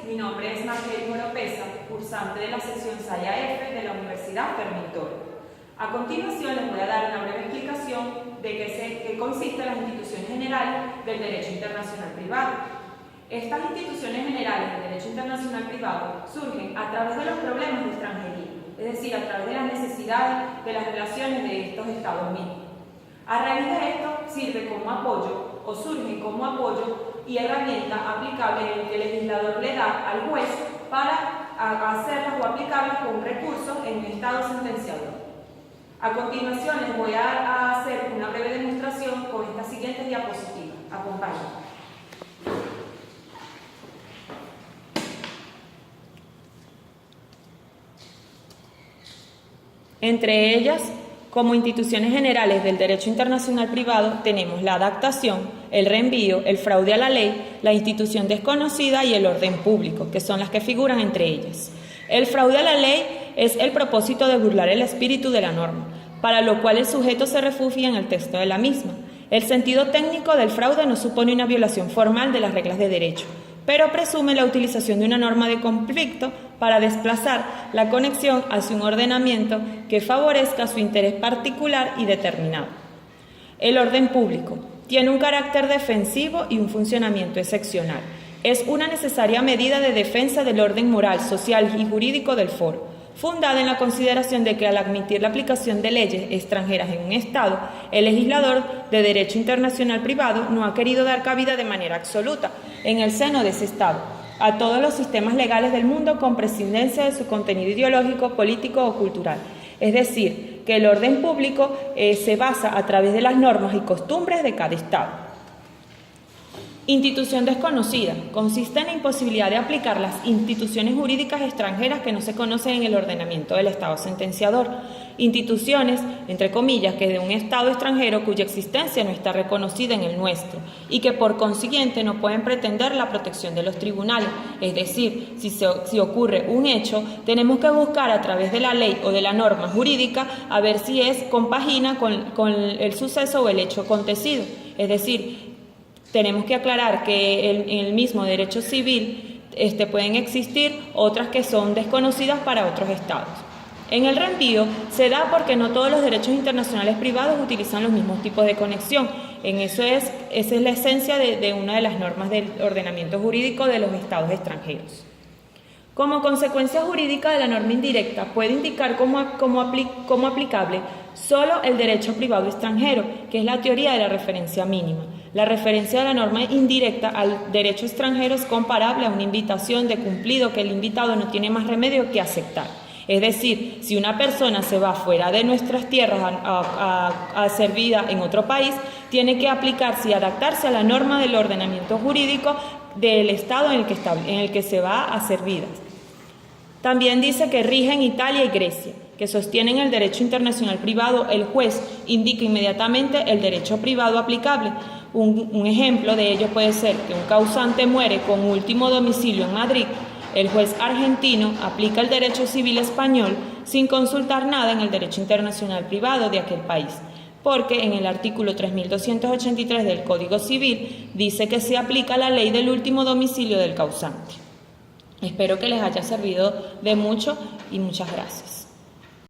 mi nombre es Margery Oropesa, cursante de la sección Saya F de la Universidad Fermín Toro. A continuación les voy a dar una breve explicación de qué consisten las instituciones generales del derecho internacional privado. Estas instituciones generales del derecho internacional privado surgen a través de los problemas de extranjería, es decir, a través de las necesidades de las relaciones de estos estados mismos. A raíz de esto sirve como apoyo o surge como apoyo y herramienta aplicable que el legislador le da al juez para hacerlas o aplicarlas con recursos en un estado sentenciador. A continuación les voy a hacer una breve demostración con estas siguientes diapositivas. Acompáñenme. Entre ellas, como instituciones generales del derecho internacional privado, tenemos la adaptación, el reenvío, el fraude a la ley, la institución desconocida y el orden público, que son las que figuran entre ellas. El fraude a la ley es el propósito de burlar el espíritu de la norma, para lo cual el sujeto se refugia en el texto de la misma. El sentido técnico del fraude no supone una violación formal de las reglas de derecho, pero presume la utilización de una norma de conflicto para desplazar la conexión hacia un ordenamiento que favorezca su interés particular y determinado. El orden público tiene un carácter defensivo y un funcionamiento excepcional. Es una necesaria medida de defensa del orden moral, social y jurídico del foro, fundada en la consideración de que al admitir la aplicación de leyes extranjeras en un Estado, el legislador de derecho internacional privado no ha querido dar cabida de manera absoluta en el seno de ese Estado a todos los sistemas legales del mundo con prescindencia de su contenido ideológico, político o cultural. Es decir, que el orden público se basa a través de las normas y costumbres de cada Estado. Institución desconocida consiste en la imposibilidad de aplicar las instituciones jurídicas extranjeras que no se conocen en el ordenamiento del Estado sentenciador. Instituciones, entre comillas, que de un Estado extranjero cuya existencia no está reconocida en el nuestro y que por consiguiente no pueden pretender la protección de los tribunales. Es decir, si ocurre un hecho, tenemos que buscar a través de la ley o de la norma jurídica a ver si compagina con el suceso o el hecho acontecido. Es decir, tenemos que aclarar que en el mismo derecho civil pueden existir otras que son desconocidas para otros estados. En el reenvío se da porque no todos los derechos internacionales privados utilizan los mismos tipos de conexión. Esa es la esencia de una de las normas del ordenamiento jurídico de los estados extranjeros. Como consecuencia jurídica de la norma indirecta, puede indicar como aplicable solo el derecho privado extranjero, que es la teoría de la referencia mínima. La referencia de la norma indirecta al derecho extranjero es comparable a una invitación de cumplido que el invitado no tiene más remedio que aceptar. Es decir, si una persona se va fuera de nuestras tierras a ser vida en otro país, tiene que aplicarse y adaptarse a la norma del ordenamiento jurídico del Estado en el que se va a hacer vida. También dice que rigen Italia y Grecia, que sostienen el derecho internacional privado. El juez indica inmediatamente el derecho privado aplicable. Un ejemplo de ello puede ser que un causante muere con último domicilio en Madrid. El juez argentino aplica el derecho civil español sin consultar nada en el derecho internacional privado de aquel país, porque en el artículo 3283 del Código Civil dice que se aplica la ley del último domicilio del causante. Espero que les haya servido de mucho y muchas gracias.